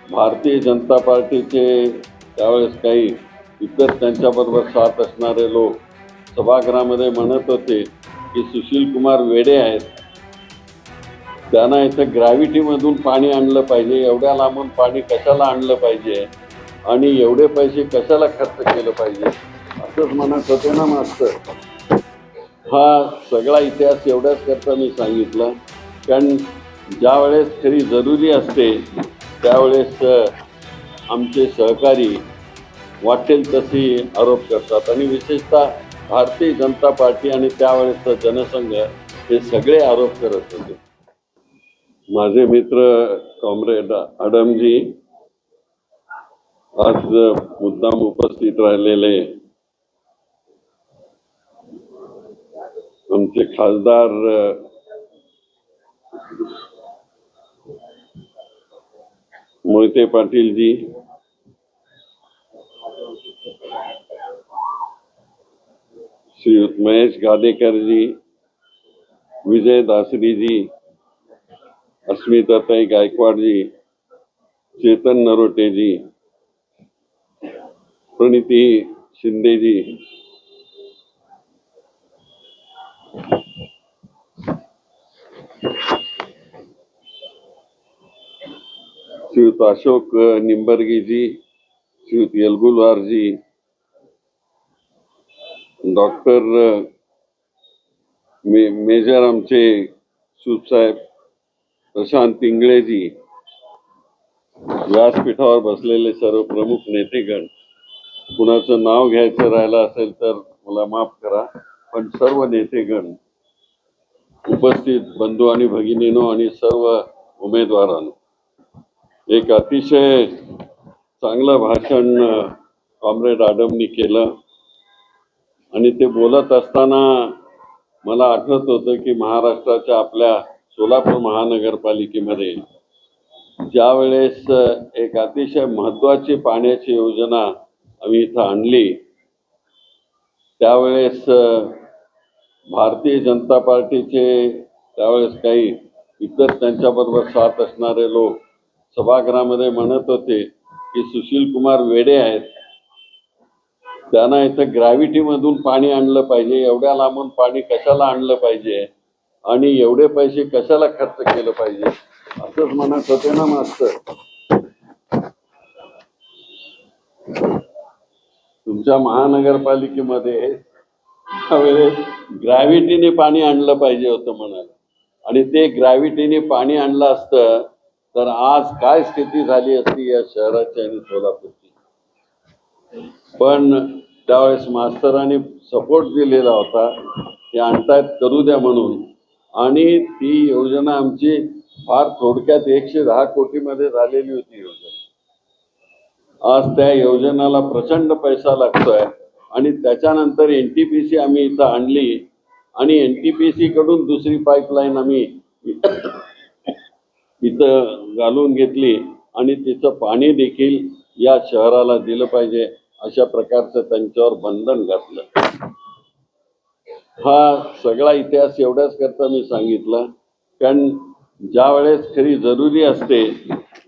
भारतीय जनता पार्टीचे त्यावेळेस काही इतर त्यांच्याबरोबर साथ असणारे लोक सभागृहामध्ये म्हणत होते की सुशील कुमार वेडे आहेत, त्यांना इथं ग्रॅव्हिटीमधून पाणी आणलं पाहिजे, एवढ्या लांबून पाणी कशाला आणलं पाहिजे आणि एवढे पैसे कशाला खर्च केलं पाहिजे असंच म्हणत होते ना मास्तर. हा सगळा इतिहास एवढ्याच करता मी सांगितला, कारण ज्या वेळेस खरी जरुरी असते त्यावेळेस आमचे सहकारी वाटेल तशी आरोप करतात आणि विशेषतः भारतीय जनता पार्टी आणि त्यावेळेसचा जनसंघ हे सगळे आरोप करत होते. माझे मित्र कॉम्रेड आडमजी आज मुद्दाम उपस्थित राहिलेले आमचे खासदार मोहिते पाटीलजी, श्रीयुत महेश गादेकरजी, विजय दासरीजी, अस्मिताताई गायकवाडजी, चेतन नरोटेजी, प्रणिती शिंदेजी, श्रीयुत अशोक निंबर्गीजी, श्रीयुत येलगुलवारजी, डॉक्टर मेजर आमचे सूपसाहेब प्रशांत इंगळेजी, व्यासपीठावर बसलेले सर्व प्रमुख नेतेगण, कुणाचं नाव घ्यायचं राहिलं असेल तर मला माफ करा, पण सर्व नेतेगण, उपस्थित बंधू आणि भगिनीनो आणि सर्व उमेदवारांनो, एक अतिशय चांगलं भाषण कॉम्रेड आडमनी केलं आणि ते बोलत असताना मला आठवत होतं की महाराष्ट्राच्या आपल्या सोलापूर महानगरपालिकेमध्ये ज्या वेळेस एक अतिशय महत्त्वाची पाण्याची योजना आम्ही इथं आणली त्यावेळेस भारतीय जनता पार्टीचे त्यावेळेस काही इतर त्यांच्याबरोबर साथ असणारे लोक सभागृहामध्ये म्हणत होते की सुशील कुमार वेडे आहेत, त्यांना इथं ग्रॅव्हिटीमधून पाणी आणलं पाहिजे, एवढ्या लांबून पाणी कशाला आणलं पाहिजे आणि एवढे पैसे कशाला खर्च केलं पाहिजे असंच म्हणत होते ना मास्तर. तुमच्या महानगरपालिकेमध्ये त्यावेळेस ग्रॅव्हिटीने पाणी आणलं पाहिजे होतं म्हणाल, आणि ते ग्रॅव्हिटीने पाणी आणलं असतं तर आज काय स्थिती झाली असती या शहराची आणि सोलापूरची. पण त्यावेळेस मास्तरांनी सपोर्ट दिलेला होता की आणतायत करू द्या म्हणून, आणि ती योजना आमची फार थोडक्यात 110 कोटीमध्ये झालेली होती योजना. आज त्या योजनेला प्रचंड पैसा लागतोय आणि त्याच्यानंतर NTPC आम्ही इथं आणली आणि NTPC कडून दुसरी पाईपलाईन आम्ही इथं घालून घेतली आणि तिचं पाणी देखील या शहराला दिलं पाहिजे अशा प्रकारचं त्यांच्यावर बंधन घातलं. हा सगळा इतिहास एवढ्याच करता मी सांगितलं, कारण ज्या वेळेस खरी जरुरी असते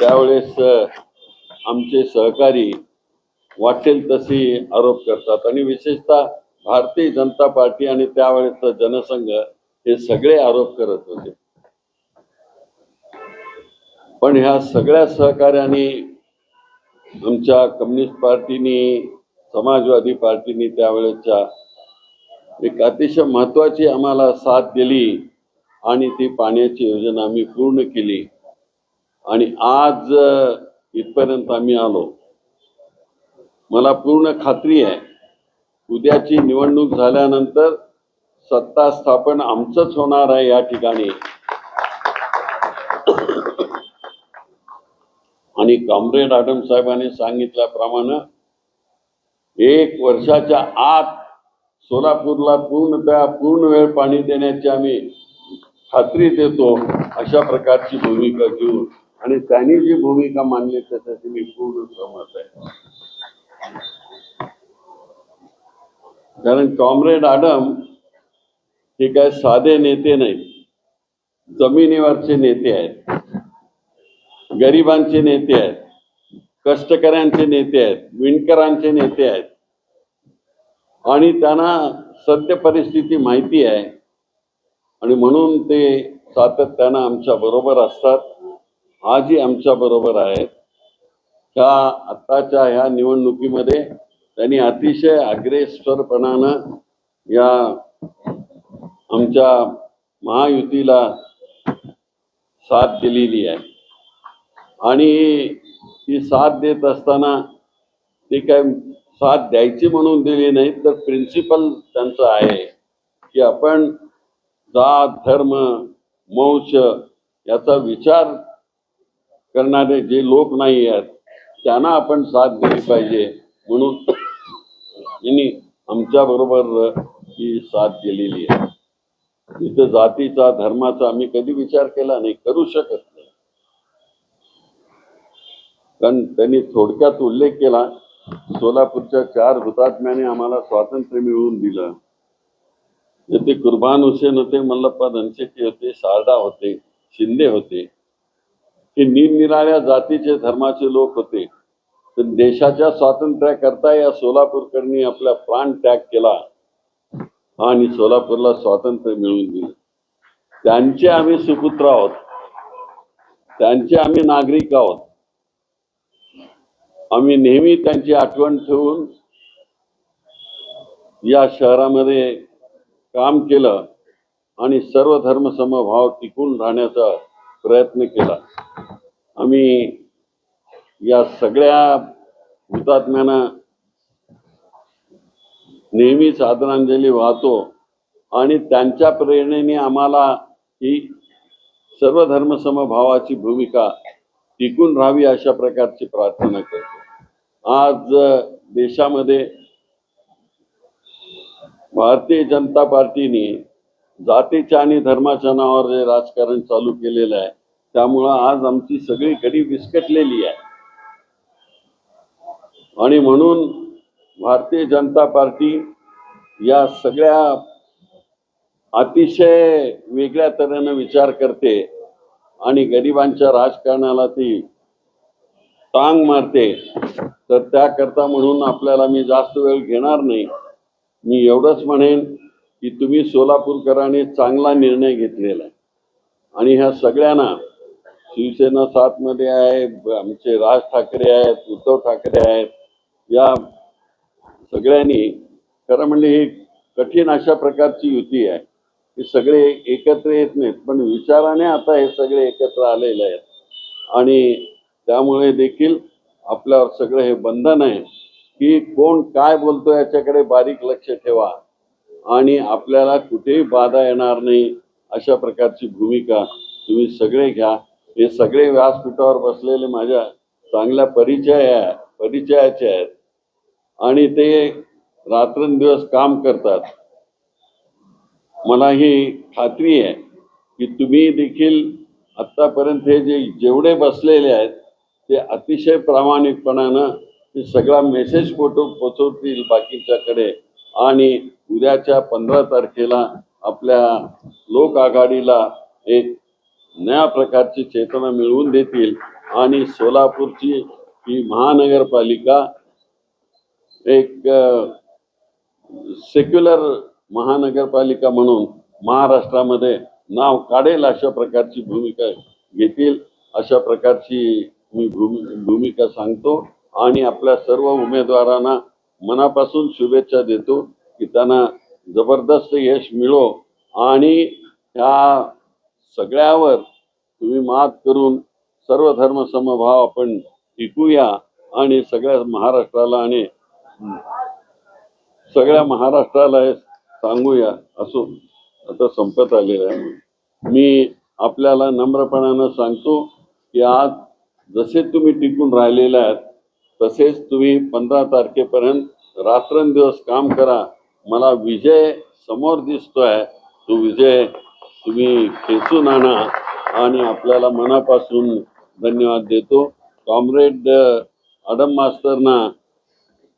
त्यावेळेस आमचे सहकारी वाटेल तशी आरोप करतात आणि विशेषतः भारतीय जनता पार्टी आणि त्यावेळेसचा जनसंघ हे सगळे आरोप करत होते. पण ह्या सगळ्या सहकार्याने आमच्या कम्युनिस्ट पार्टीनी, समाजवादी पार्टीनी त्यावेळेसच्या एक अतिशय महत्वाची आम्हाला साथ दिली आणि ती पाण्याची योजना आम्ही पूर्ण केली आणि आज इथपर्यंत आम्ही आलो. मला पूर्ण खात्री आहे उद्याची निवडणूक झाल्यानंतर सत्ता स्थापन आमचंच होणार आहे या ठिकाणी. आणि कॉम्रेड आडम साहेबांनी सांगितल्याप्रमाणे 1 वर्षाच्या आत सोलापूरला पूर्ण वेळ पाणी देण्याची आम्ही खात्री देतो अशा प्रकारची भूमिका घेऊन, आणि त्यांनी जी भूमिका मांडली त्याच्याशी मी पूर्ण सहमत आहे. कारण कॉम्रेड आडम हे काय साधे नेते नाहीत, जमिनीवरचे नेते आहेत, गरिबांचे नेते आहेत. कष्टकऱ्यांचे नेते आहेत, विणकरांचे नेते आहेत आणि त्यांना सद्य परिस्थिती माहिती आहे आणि म्हणून ते सातत्यानं आमच्या बरोबर असतात. आजही आमच्या बरोबर आहेत. त्या आत्ताच्या ह्या निवडणुकीमध्ये त्यांनी अतिशय अग्रेसरपणानं या आमच्या महायुतीला साथ दिलेली आहे आणि ती साथ देत असताना ते काय साथ द्यायची म्हणून दिली नाही, तर प्रिन्सिपल त्यांचं आहे की आपण जात धर्म वंश याचा विचार करणारे जे लोक नाही आहेत त्यांना आपण साथ दिली पाहिजे, म्हणून यांनी आमच्या बरोबर ही साथ दिलेली आहे. इथं जातीचा धर्माचा आम्ही कधी विचार केला नाही, करू शकत नाही. कारण त्यांनी थोडक्यात उल्लेख केला, सोलापूरच्या 4 हुतात्म्याने आम्हाला स्वातंत्र्य मिळवून दिलं. ते कुर्बान हुसेन होते, मल्लप्पा धनशेट्टी होते, सारडा होते, शिंदे होते. हे निरनिराळ्या जातीचे धर्माचे लोक होते. तर देशाच्या स्वातंत्र्याकरता या सोलापूरकरांनी आपला प्राण त्याग केला आणि सोलापूरला स्वातंत्र्य मिळवून दिलं. त्यांचे आम्ही सुपुत्र आहोत, त्यांचे आम्ही नागरिक आहोत. आम्ही नेहमी त्यांची आठवण ठेवून या शहरामध्ये काम केलं आणि सर्व धर्म समभाव टिकून राहण्याचा प्रयत्न केला. आम्ही या सगळ्या हुतात्म्यांना नेहमीच आदरांजली वाहतो आणि त्यांच्या प्रेरणेने आम्हाला ही सर्व धर्म समभावाची भूमिका टिकून राहावी अशा प्रकारची प्रार्थना करतो. आज देशामध्ये भारतीय जनता पार्टीने जातीच्या आणि धर्माच्या नावावर जे राजकारण चालू केलेलं आहे त्यामुळं आज आमची सगळी कडी विस्कटलेली आहे आणि म्हणून भारतीय जनता पार्टी या सगळ्या अतिशय वेगळ्या तऱ्हेने विचार करते आणि गरिबांच्या राजकारणाला ती टांग मारते. तर त्याकरता म्हणून आपल्याला मी जास्त वेळ घेणार नाही. मी एवढंच म्हणेन की तुम्ही सोलापूरकरांनी चांगला निर्णय घेतलेला आहे आणि ह्या सगळ्यांना शिवसेना साथमध्ये आहे, आमचे राज ठाकरे आहेत, उद्धव ठाकरे आहेत, या सगळ्यांनी खरं म्हणजे ही कठीण अशा प्रकारची युती आहे. हे सगळे एकत्र येत नाहीत पण विचाराने आता हे सगळे एकत्र आलेले आहेत आणि त्यामुळे देखील आपल्यावर सगळं हे बंधन आहे की कोण काय बोलतो याच्याकडे बारीक लक्ष ठेवा आणि आपल्याला कुठेही बाधा येणार नाही अशा प्रकारची भूमिका तुम्ही सगळे घ्या. हे सगळे व्यासपीठावर बसलेले माझ्या चांगल्या परिचयाचे आहेत आणि ते रात्रंदिवस काम करतात. मला ही खात्री आहे की तुम्ही देखील आत्तापर्यंत हे जेवढे बसलेले आहेत ते अतिशय प्रामाणिकपणानं ते सगळा मेसेज पोचवतील बाकीच्याकडे आणि उद्याच्या 15 तारखेला आपल्या लोक आघाडीला एक नया प्रकारची चेतना मिळवून देतील आणि सोलापूरची ही महानगरपालिका एक सेक्युलर महानगरपालिका म्हणून महाराष्ट्रामध्ये नाव काढेल अशा प्रकारची भूमिका घेतील अशा प्रकारची मी भूमिका सांगतो आणि आपल्या सर्व उमेदवारांना मनापासून शुभेच्छा देतो की त्यांना जबरदस्त यश मिळो आणि ह्या सगळ्यावर तुम्ही मात करून सर्व धर्म समभाव आपण टिकूया आणि सगळ्या महाराष्ट्राला हे सांगूया. असो आता संपत आलेलं आहे. मी आपल्याला नम्रपणानं सांगतो की आज जसे तुम्ही टिकून राहिलेले आहेत तसेच तुम्ही 15 तारखेपर्यंत रात्रंदिवस काम करा. मला विजय समोर दिसतोय, तो विजय तुम्ही खेचून आणा आणि आपल्याला मनापासून धन्यवाद देतो. कॉम्रेड आडम मास्तरना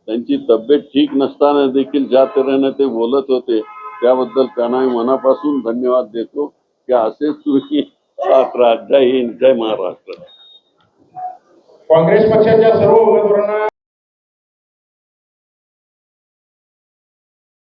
त्यांची तब्येत ठीक नसताना देखील ज्या तऱ्हेने ते बोलत होते त्याबद्दल त्यांना मनापासून धन्यवाद देतो की असेच तुम्ही साथ राहा. जय हिंद, जय महाराष्ट्र. काँग्रेस पक्षाच्या सर्व उमेदवारांना